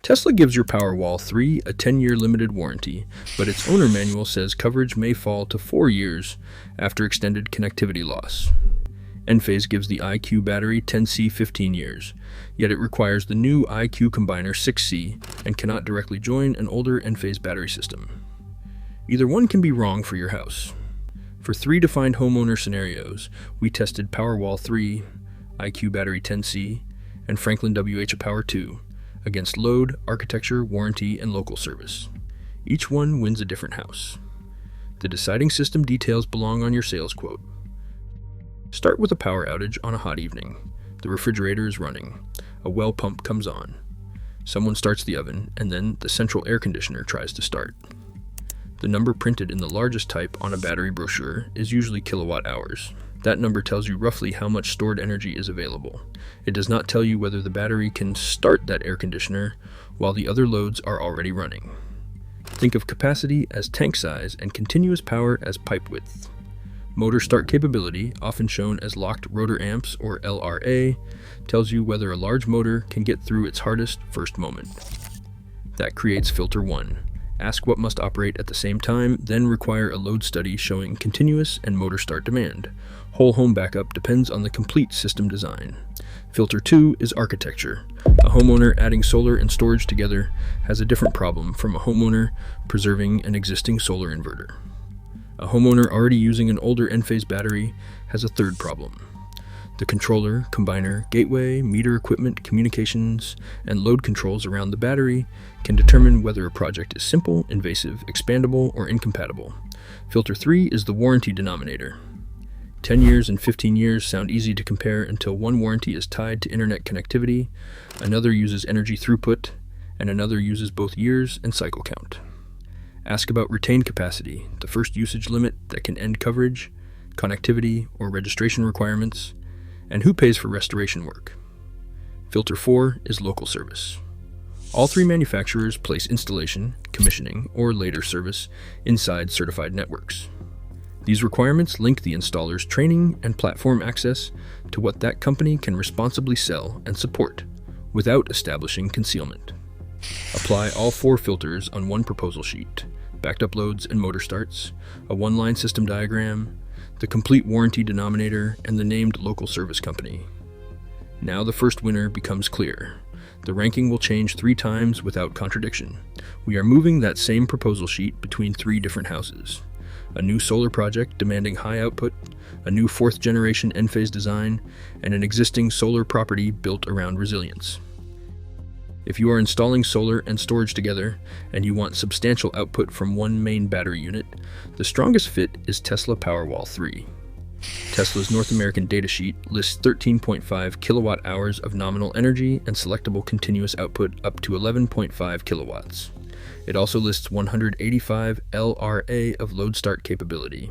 Tesla gives your Powerwall 3 a 10-year limited warranty, but its owner manual says coverage may fall to 4 years after extended connectivity loss. Enphase gives the IQ Battery 10C 15 years, yet it requires the new IQ Combiner 6C and cannot directly join an older Enphase battery system. Either one can be wrong for your house. For 3 defined homeowner scenarios, we tested Powerwall 3, IQ Battery 10C, and FranklinWH aPower 2 against load, architecture, warranty, and local service. Each one wins a different house. The deciding system details belong on your sales quote. Start with a power outage on a hot evening. The refrigerator is running. A well pump comes on. Someone starts the oven, and then the central air conditioner tries to start. The number printed in the largest type on a battery brochure is usually kilowatt hours. That number tells you roughly how much stored energy is available. It does not tell you whether the battery can start that air conditioner while the other loads are already running. Think of capacity as tank size and continuous power as pipe width. Motor start capability, often shown as locked rotor amps or LRA, tells you whether a large motor can get through its hardest first moment. That creates filter 1. Ask what must operate at the same time, then require a load study showing continuous and motor start demand. Whole home backup depends on the complete system design. Filter 2 is architecture. A homeowner adding solar and storage together has a different problem from a homeowner preserving an existing solar inverter. A homeowner already using an older Enphase battery has a third problem. The controller, combiner, gateway, meter equipment, communications, and load controls around the battery can determine whether a project is simple, invasive, expandable, or incompatible. Filter 3 is the warranty denominator. 10 years and 15 years sound easy to compare until one warranty is tied to internet connectivity, another uses energy throughput, and another uses both years and cycle count. Ask about retained capacity, the first usage limit that can end coverage, connectivity or registration requirements, and who pays for restoration work. Filter 4 is local service. All 3 manufacturers place installation, commissioning, or later service inside certified networks. These requirements link the installer's training and platform access to what that company can responsibly sell and support without establishing concealment. Apply all 4 filters on one proposal sheet: backed up loads and motor starts, a one-line system diagram, the complete warranty denominator, and the named local service company. Now the first winner becomes clear. The ranking will change 3 times without contradiction. We are moving that same proposal sheet between 3 different houses: a new solar project demanding high output, a new 4th generation Enphase design, and an existing solar property built around resilience. If you are installing solar and storage together, and you want substantial output from one main battery unit, the strongest fit is Tesla Powerwall 3. Tesla's North American datasheet lists 13.5 kilowatt hours of nominal energy and selectable continuous output up to 11.5 kilowatts. It also lists 185 LRA of load start capability.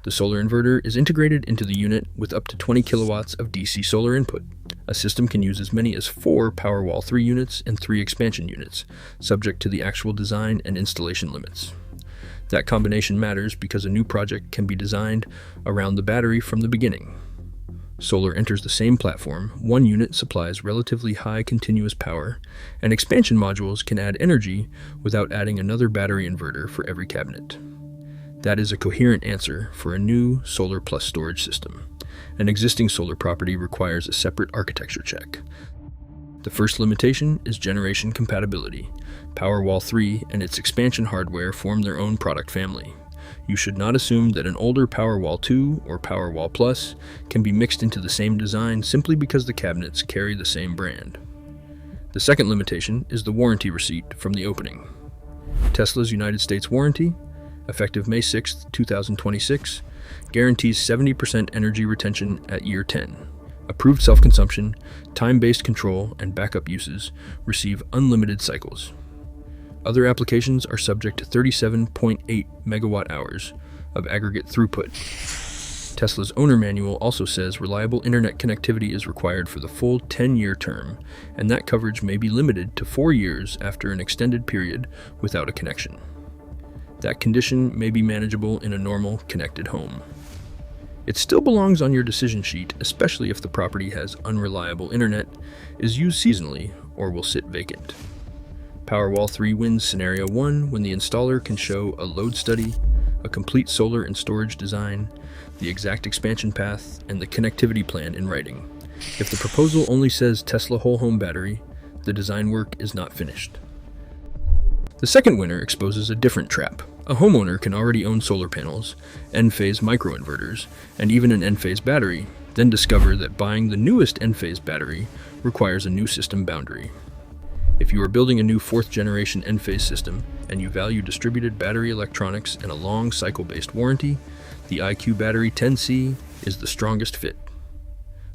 The solar inverter is integrated into the unit with up to 20 kilowatts of DC solar input. A system can use as many as 4 Powerwall 3 units and 3 expansion units, subject to the actual design and installation limits. That combination matters because a new project can be designed around the battery from the beginning. Solar enters the same platform, one unit supplies relatively high continuous power, and expansion modules can add energy without adding another battery inverter for every cabinet. That is a coherent answer for a new solar plus storage system. An existing solar property requires a separate architecture check. The first limitation is generation compatibility. Powerwall 3 and its expansion hardware form their own product family. You should not assume that an older Powerwall 2 or Powerwall Plus can be mixed into the same design simply because the cabinets carry the same brand. The second limitation is the warranty receipt from the opening. Tesla's United States warranty, effective May 6, 2026, guarantees 70% energy retention at year 10. Approved self-consumption, time-based control, and backup uses receive unlimited cycles. Other applications are subject to 37.8 megawatt hours of aggregate throughput. Tesla's owner manual also says reliable internet connectivity is required for the full 10-year term, and that coverage may be limited to 4 years after an extended period without a connection. That condition may be manageable in a normal, connected home. It still belongs on your decision sheet, especially if the property has unreliable internet, is used seasonally, or will sit vacant. Powerwall 3 wins Scenario 1 when the installer can show a load study, a complete solar and storage design, the exact expansion path, and the connectivity plan in writing. If the proposal only says Tesla whole home battery, the design work is not finished. The second winner exposes a different trap. A homeowner can already own solar panels, Enphase microinverters, and even an Enphase battery, then discover that buying the newest Enphase battery requires a new system boundary. If you are building a new 4th generation Enphase system and you value distributed battery electronics and a long cycle-based warranty, the IQ Battery 10C is the strongest fit.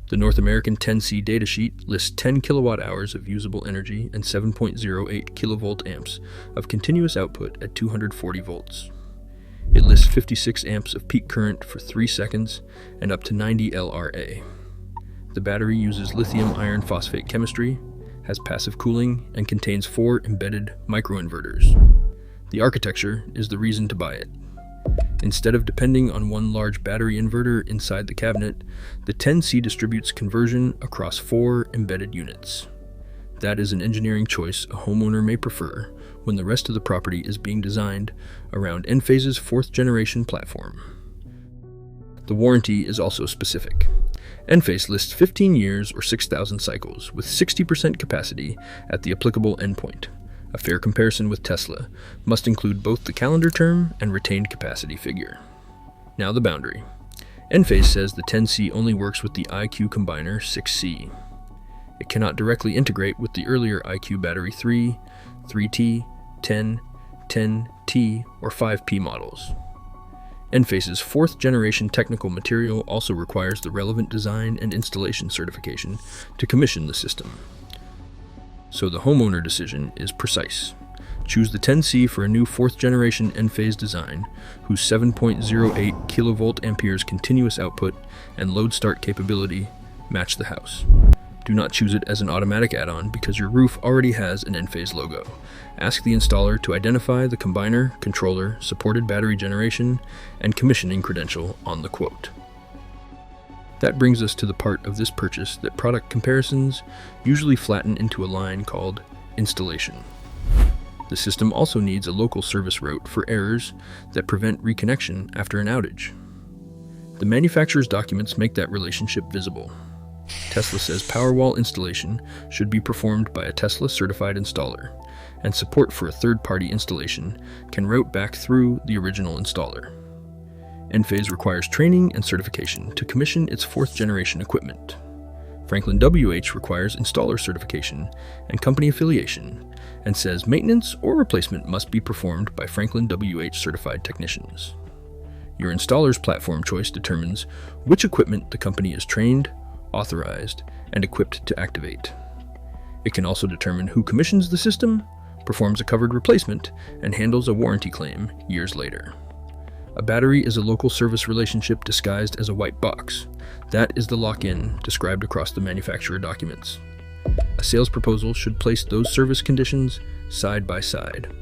The North American 10C datasheet lists 10 kilowatt hours of usable energy and 7.08 kilovolt amps of continuous output at 240 volts. It lists 56 amps of peak current for 3 seconds and up to 90 LRA. The battery uses lithium iron phosphate chemistry, has passive cooling, and contains 4 embedded microinverters. The architecture is the reason to buy it. Instead of depending on one large battery inverter inside the cabinet, the 10C distributes conversion across 4 embedded units. That is an engineering choice a homeowner may prefer when the rest of the property is being designed around Enphase's 4th generation platform. The warranty is also specific. Enphase lists 15 years or 6,000 cycles with 60% capacity at the applicable endpoint. A fair comparison with Tesla must include both the calendar term and retained capacity figure. Now the boundary. Enphase says the 10C only works with the IQ Combiner 6C. It cannot directly integrate with the earlier IQ Battery 3, 3T, 10, 10T, or 5P models. Enphase's 4th generation technical material also requires the relevant design and installation certification to commission the system. So the homeowner decision is precise. Choose the 10C for a new 4th generation Enphase design, whose 7.08 kilovolt amperes continuous output and load start capability match the house. Do not choose it as an automatic add-on because your roof already has an Enphase logo. Ask the installer to identify the combiner, controller, supported battery generation, and commissioning credential on the quote. That brings us to the part of this purchase that product comparisons usually flatten into a line called installation. The system also needs a local service route for errors that prevent reconnection after an outage. The manufacturer's documents make that relationship visible. Tesla says Powerwall installation should be performed by a Tesla-certified installer, and support for a third-party installation can route back through the original installer. Enphase requires training and certification to commission its 4th generation equipment. FranklinWH requires installer certification and company affiliation, and says maintenance or replacement must be performed by FranklinWH certified technicians. Your installer's platform choice determines which equipment the company is trained, authorized, and equipped to activate. It can also determine who commissions the system, performs a covered replacement, and handles a warranty claim years later. A battery is a local service relationship disguised as a white box. That is the lock-in described across the manufacturer documents. A sales proposal should place those service conditions side by side.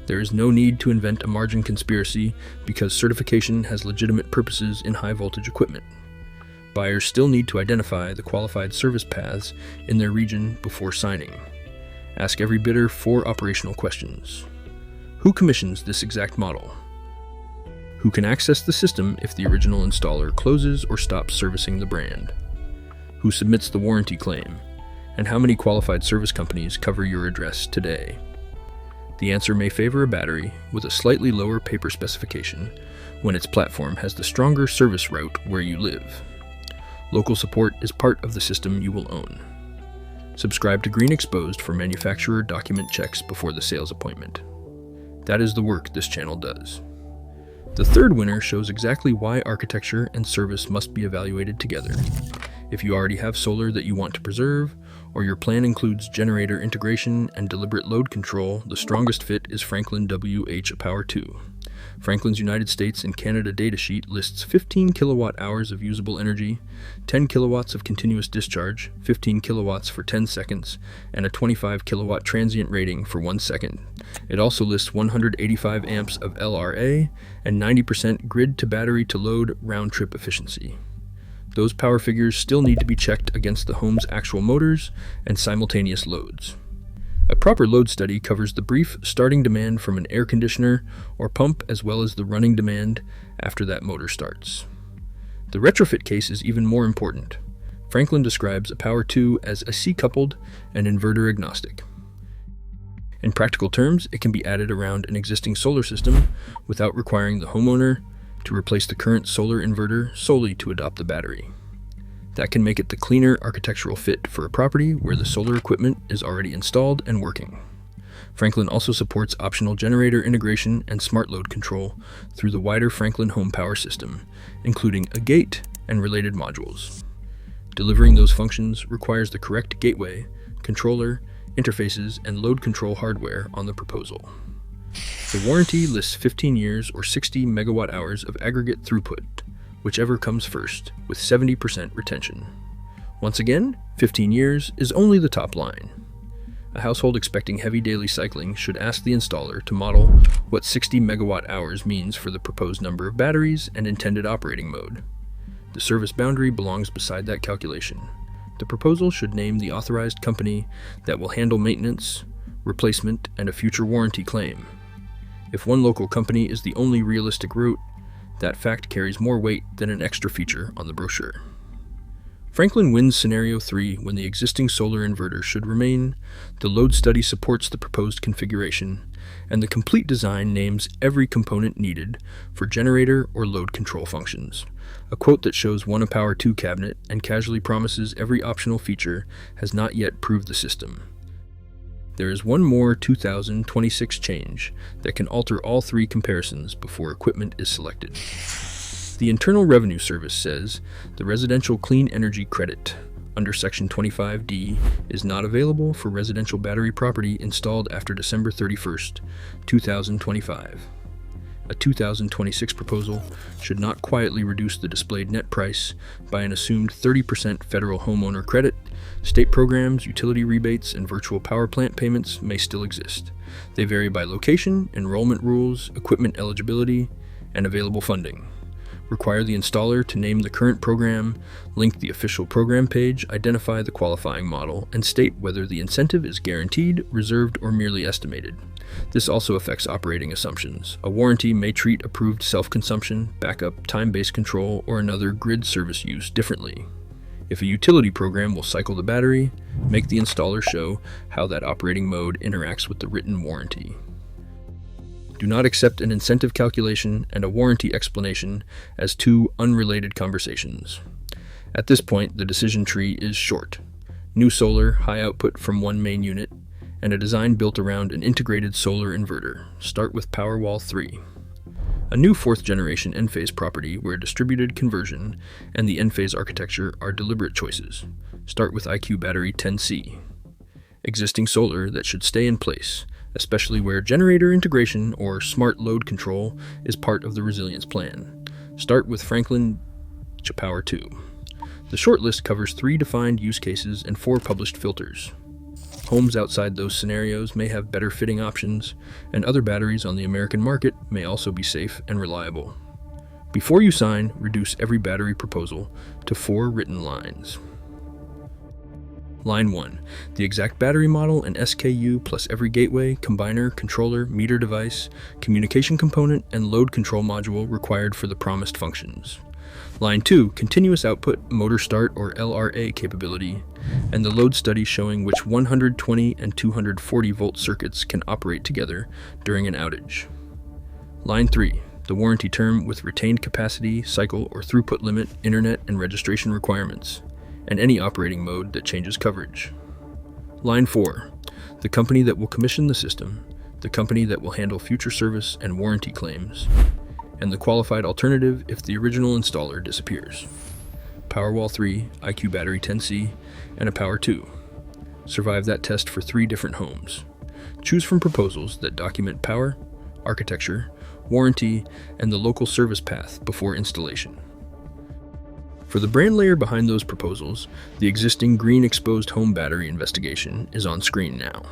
There is no need to invent a margin conspiracy because certification has legitimate purposes in high-voltage equipment. Buyers still need to identify the qualified service paths in their region before signing. Ask every bidder 4 operational questions. Who commissions this exact model? Who can access the system if the original installer closes or stops servicing the brand? Who submits the warranty claim? And how many qualified service companies cover your address today? The answer may favor a battery with a slightly lower paper specification when its platform has the stronger service route where you live. Local support is part of the system you will own. Subscribe to Green Exposed for manufacturer document checks before the sales appointment. That is the work this channel does. The third winner shows exactly why architecture and service must be evaluated together. If you already have solar that you want to preserve, or your plan includes generator integration and deliberate load control, the strongest fit is FranklinWH aPower 2. Franklin's United States and Canada datasheet lists 15 kilowatt hours of usable energy, 10 kilowatts of continuous discharge, 15 kilowatts for 10 seconds, and a 25 kilowatt transient rating for 1 second. It also lists 185 amps of LRA and 90% grid to battery to load round-trip efficiency. Those power figures still need to be checked against the home's actual motors and simultaneous loads. A proper load study covers the brief starting demand from an air conditioner or pump as well as the running demand after that motor starts. The retrofit case is even more important. Franklin describes aPower 2 as AC-coupled and inverter-agnostic. In practical terms, it can be added around an existing solar system without requiring the homeowner to replace the current solar inverter solely to adopt the battery. That can make it the cleaner architectural fit for a property where the solar equipment is already installed and working. Franklin also supports optional generator integration and smart load control through the wider Franklin home power system, including a gate and related modules. Delivering those functions requires the correct gateway, controller, interfaces, and load control hardware on the proposal. The warranty lists 15 years or 60 megawatt hours of aggregate throughput, whichever comes first, with 70% retention. Once again, 15 years is only the top line. A household expecting heavy daily cycling should ask the installer to model what 60 megawatt hours means for the proposed number of batteries and intended operating mode. The service boundary belongs beside that calculation. The proposal should name the authorized company that will handle maintenance, replacement, and a future warranty claim. If one local company is the only realistic route, that fact carries more weight than an extra feature on the brochure. Franklin wins Scenario 3 when the existing solar inverter should remain, the load study supports the proposed configuration, and the complete design names every component needed for generator or load control functions. A quote that shows one aPower 2 cabinet and casually promises every optional feature has not yet proved the system. There is one more 2026 change that can alter all three comparisons before equipment is selected. The Internal Revenue Service says the Residential Clean Energy Credit under Section 25D is not available for residential battery property installed after December 31st, 2025. A 2026 proposal should not quietly reduce the displayed net price by an assumed 30% federal homeowner credit. State programs, utility rebates, and virtual power plant payments may still exist. They vary by location, enrollment rules, equipment eligibility, and available funding. Require the installer to name the current program, link the official program page, identify the qualifying model, and state whether the incentive is guaranteed, reserved, or merely estimated. This also affects operating assumptions. A warranty may treat approved self-consumption, backup, time-based control, or another grid service use differently. If a utility program will cycle the battery, make the installer show how that operating mode interacts with the written warranty. Do not accept an incentive calculation and a warranty explanation as two unrelated conversations. At this point, the decision tree is short. New solar, high output from one main unit, and a design built around an integrated solar inverter. Start with Powerwall 3. A new fourth-generation Enphase property where distributed conversion and the Enphase architecture are deliberate choices. Start with IQ Battery 10C. Existing solar that should stay in place, especially where generator integration or smart load control is part of the resilience plan. Start with FranklinWH aPower 2. The shortlist covers 3 defined use cases and 4 published filters. Homes outside those scenarios may have better fitting options, and other batteries on the American market may also be safe and reliable. Before you sign, reduce every battery proposal to 4 written lines. Line 1. The exact battery model and SKU plus every gateway, combiner, controller, meter device, communication component, and load control module required for the promised functions. Line 2. Continuous output, motor start or LRA capability, and the load study showing which 120 and 240 volt circuits can operate together during an outage. Line 3. The warranty term with retained capacity, cycle, or throughput limit, internet, and registration requirements, and any operating mode that changes coverage. Line 4. The company that will commission the system, the company that will handle future service and warranty claims, and the qualified alternative if the original installer disappears. Powerwall 3, IQ Battery 10C, and aPower 2. Survive that test for 3 different homes. Choose from proposals that document power, architecture, warranty, and the local service path before installation. For the brand layer behind those proposals, the existing green exposed home battery investigation is on screen now.